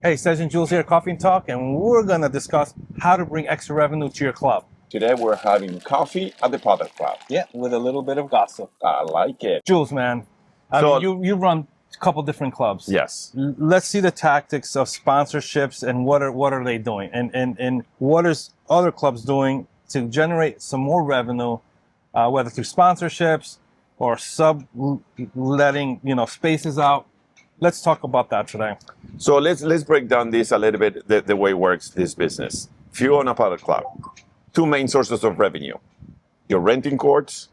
Hey, Cesc and Jules here, Coffee and Talk, and we're going to discuss how to bring extra revenue to your club. Today we're having coffee at the Padel Club. Yeah, with a little bit of gossip. I like it. Jules, man, you run a couple different clubs. Yes. Let's see the tactics of sponsorships and what are they doing, and what is other clubs doing to generate some more revenue, whether through sponsorships or subletting, spaces out. Let's talk about that today. So let's break down this a little bit, the way it works, this business. If you own a Padel Club, two main sources of revenue. You're renting courts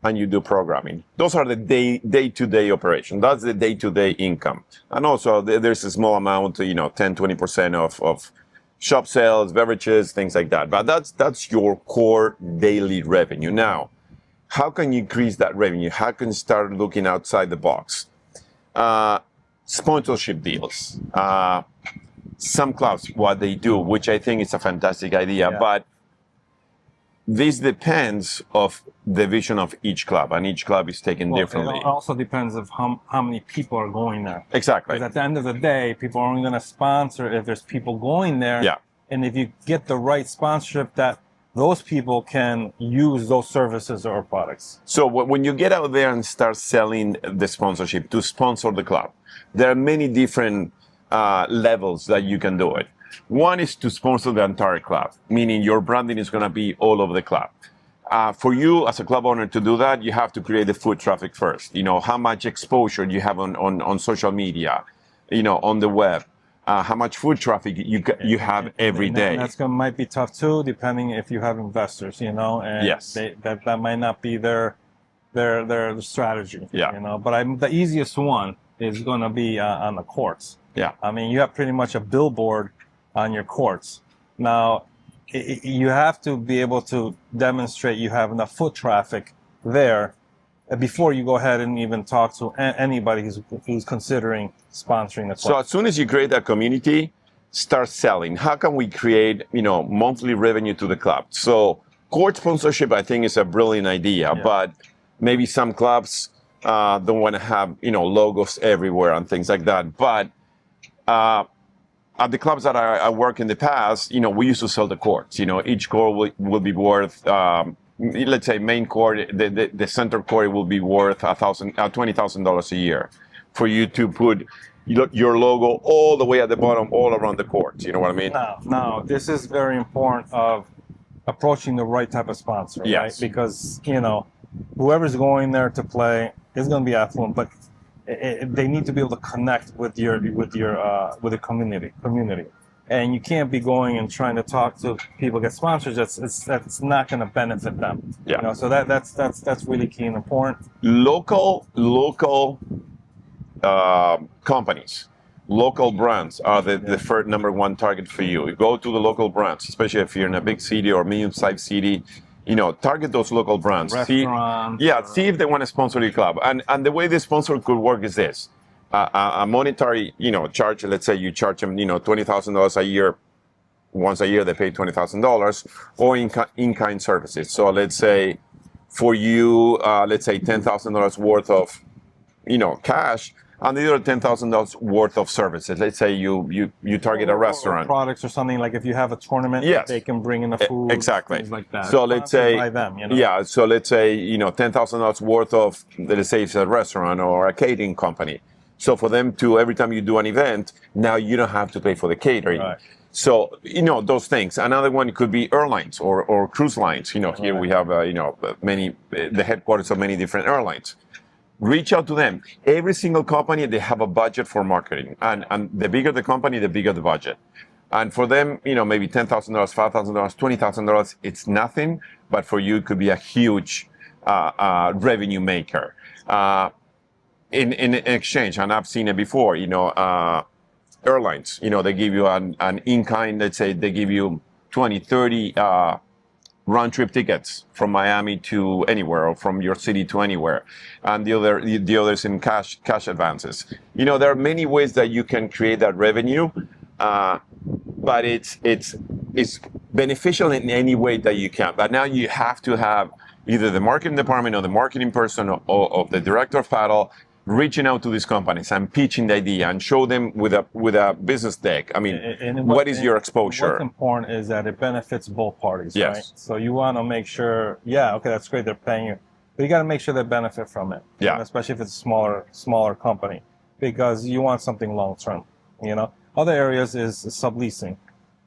and you do programming. Those are the day-to-day operation. That's the day-to-day income. And also there's a small amount, 10, 20% of shop sales, beverages, things like that. But that's your core daily revenue. Now, how can you increase that revenue? How can you start looking outside the box? Sponsorship deals. Some clubs, what they do, which I think is a fantastic idea, but this depends of the vision of each club, and each club is taken differently. It also depends of how many people are going there. Exactly. Because at the end of the day, people are only going to sponsor if there's people going there. Yeah. And if you get the right sponsorship, that those people can use those services or products. So when you get out there and start selling the sponsorship to sponsor the club, there are many different levels that you can do it. One is to sponsor the entire club, meaning your branding is going to be all over the club. For you as a club owner to do that, you have to create the foot traffic first. How much exposure you have on social media, on the web. How much foot traffic you have every day. That's might be tough too, depending if you have investors, and yes. that might not be their strategy. Yeah. But the easiest one is going to be on the courts. Yeah. I mean, you have pretty much a billboard on your courts. Now, you have to be able to demonstrate you have enough foot traffic there before you go ahead and even talk to anybody who's considering sponsoring the club. So as soon as you create that community, start selling. How can we create, monthly revenue to the club? So court sponsorship, I think, is a brilliant idea, but maybe some clubs don't want to have, logos everywhere and things like that. But at the clubs that I work in the past, we used to sell the courts. Each court will be worth, let's say main court, the center court will be worth $20,000 a year for you to put your logo all the way at the bottom, all around the court. You know what I mean? Now, this is very important of approaching the right type of sponsor, right? Because, whoever's going there to play is going to be affluent, but they need to be able to connect with the community. And you can't be going and trying to talk to people get sponsors. That's not going to benefit them. Yeah. So that's really key and important. Local companies, local brands are the first number one target for you. You go to the local brands, especially if you're in a big city or medium-sized city. Target those local brands. Restaurants. See if they want to sponsor your club. And the way this sponsor could work is this. A monetary, charge, let's say you charge them, $20,000 a year. Once a year, they pay $20,000 or in-kind services. So let's say for you, let's say $10,000 worth of, cash, and the other $10,000 worth of services. Let's say you target a restaurant. Or products or something, like if you have a tournament, they can bring in the food. Exactly. Things like that. So let's say, by them, so let's say, $10,000 worth of, let's say it's a restaurant or a catering company. So for them to, every time you do an event, now you don't have to pay for the catering. Right. So, those things. Another one could be airlines or cruise lines. Here we have, the headquarters of many different airlines. Reach out to them. Every single company, they have a budget for marketing. And the bigger the company, the bigger the budget. And for them, maybe $10,000, $5,000, $20,000, it's nothing. But for you, it could be a huge revenue maker. In exchange, and I've seen it before, airlines, they give you an in-kind, let's say they give you 20, 30 round-trip tickets from Miami to anywhere, or from your city to anywhere, and the others in cash advances. There are many ways that you can create that revenue, but it's beneficial in any way that you can. But now you have to have either the marketing department or the marketing person or the director of Padel reaching out to these companies and pitching the idea and show them with a business deck. I mean, what is your exposure? What's important is that it benefits both parties, Yes. right? So you want to make sure, okay, that's great, they're paying you, but you got to make sure they benefit from it. Yeah. And especially if it's a smaller company, because you want something long term. Other areas is subleasing.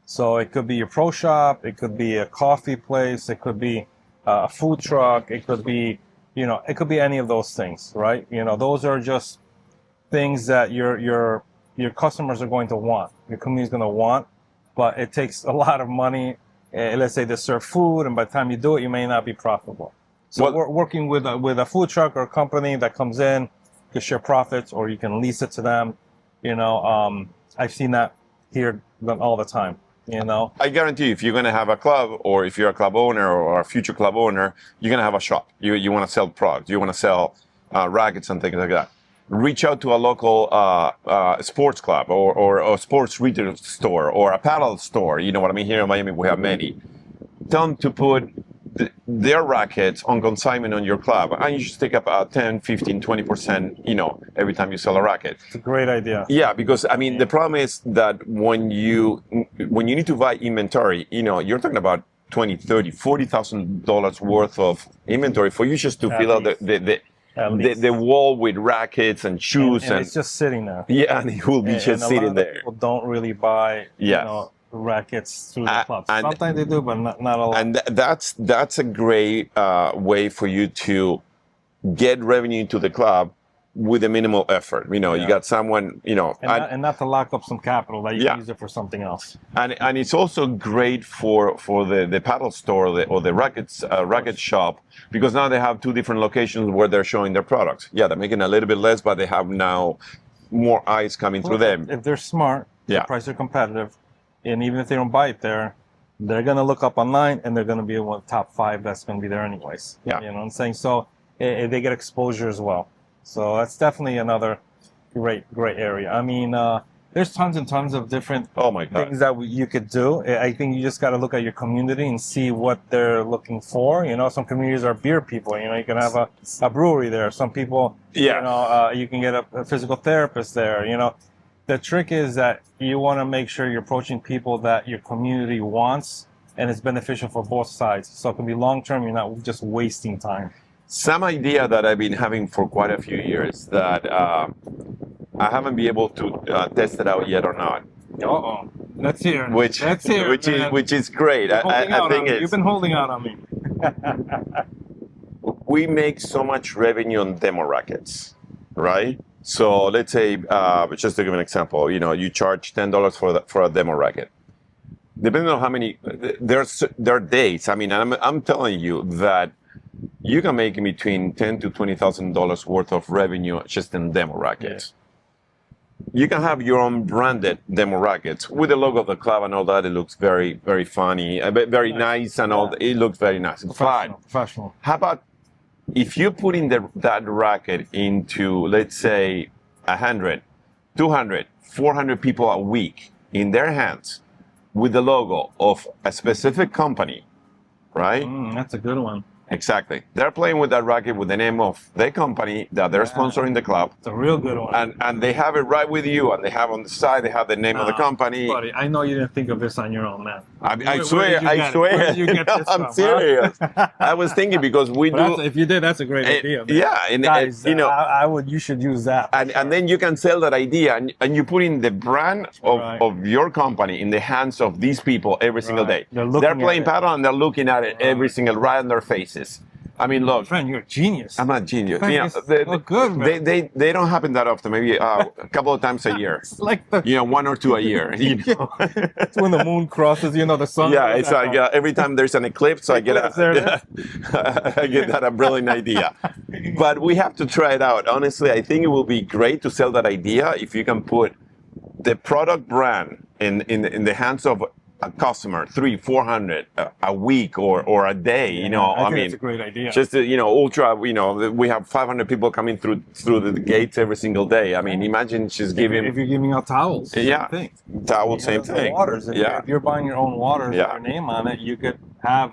So it could be your pro shop, it could be a coffee place, it could be a food truck, it could be it could be any of those things, right? Those are just things that your customers are going to want, your community is going to want, but it takes a lot of money. Let's say they serve food, and by the time you do it, you may not be profitable. So we're working with a food truck or a company that comes in to share profits, or you can lease it to them. I've seen that here done all the time. I guarantee you, if you're going to have a club, or if you're a club owner or a future club owner, you're going to have a shop. You want to sell products. You want to sell rackets and things like that. Reach out to a local sports club or a sports retail store or a paddle store. You know what I mean? Here in Miami, we have many. Tell them to put their rackets on consignment on your club, and you should take up 10, 15, 20%, every time you sell a racket. It's a great idea. Yeah, because the problem is that when you need to buy inventory, you're talking about $20,000, $30,000, $40,000 worth of inventory for you just to fill out the wall with rackets and shoes, and it's just sitting there. Yeah, and it will be just sitting there. People don't really buy, rackets through the clubs. Sometimes they do, but not a lot. And that's a great way for you to get revenue into the club with a minimal effort. You got someone, and not to lock up some capital that you can use it for something else. And it's also great for the paddle store or the racket shop, because now they have two different locations where they're showing their products. Yeah, they're making a little bit less, but they have now more eyes coming through them. If they're smart, the prices are competitive. And even if they don't buy it there, they're going to look up online, and they're going to be one of the top 5 that's going to be there anyways. Yeah. You know what I'm saying? So they get exposure as well. So that's definitely another great area. I mean, there's tons and tons of different things that you could do. I think you just got to look at your community and see what they're looking for. Some communities are beer people. You can have a brewery there. Some people, you can get a physical therapist there. The trick is that you want to make sure you're approaching people that your community wants, and it's beneficial for both sides. So it can be long-term. You're not just wasting time. Some idea that I've been having for quite a few years that I haven't been able to test it out yet or not. Let's hear it. Which is great. I think you've been holding out on me. We make so much revenue on demo rackets, right? So let's say, just to give an example, you charge $10 for a demo racket. Depending on how many, there are days. I mean, I'm telling you that you can make between $10,000 to $20,000 worth of revenue just in demo rackets. Yeah. You can have your own branded demo rackets with the logo of the club and all that. It looks very, very funny, very nice, and all. It looks very nice. Professional. How about if you put in that racket into, let's say, 100, 200, 400 people a week in their hands with the logo of a specific company, right? That's a good one. Exactly. They're playing with that racket with the name of their company that they're sponsoring the club. It's a real good one. And they have it right with you, and they have on the side, they have the name of the company. Buddy, I know you didn't think of this on your own, man. I swear. Where did you get this I'm from, serious. I was thinking because we do. If you did, that's a great idea, man. Yeah. And, guys, you should use that. And then you can sell that idea, and you put in the brand of your company in the hands of these people every single day. They're playing paddle, and they're looking at it every single, right in their faces. I mean, look, friend, you're a genius. I'm not a genius. Good, man. They don't happen that often. Maybe a couple of times a year. It's like 1 or 2 a year. It's when the moon crosses, the sun. Yeah, it's like every time there's an eclipse, I get that brilliant idea. But we have to try it out. Honestly, I think it will be great to sell that idea if you can put the product brand in the hands of a customer, 300-400 a week or a day. I mean, it's a great idea. Just ultra. We have 500 people coming through the gates every single day. I mean, imagine just giving. If you're giving out towels, same thing. Towels, same thing. Waters. If you're buying your own waters with your name on it, you could have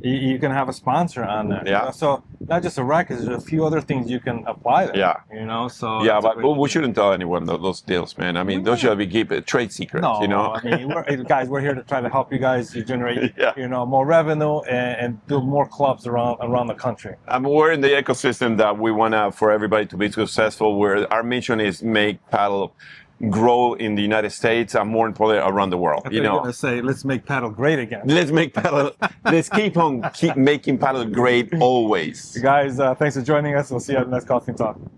you can have a sponsor on there. Yeah. You know? So not just a racket, there's a few other things you can apply there. Yeah. You know, so yeah, but we shouldn't tell anyone those deals, man. I mean, those should be keep trade secrets. No, you know. I mean, we're here to try to help you guys generate, Yeah. you know, more revenue and build more clubs around the country. I mean, we're in the ecosystem that we want for everybody to be successful. Where our mission is make paddle grow in the United States and more importantly around the world. You know, gonna say let's make paddle great again. Let's make paddle. Let's keep making paddle great always. Guys, thanks for joining us. We'll see you at the next Coffee Talk.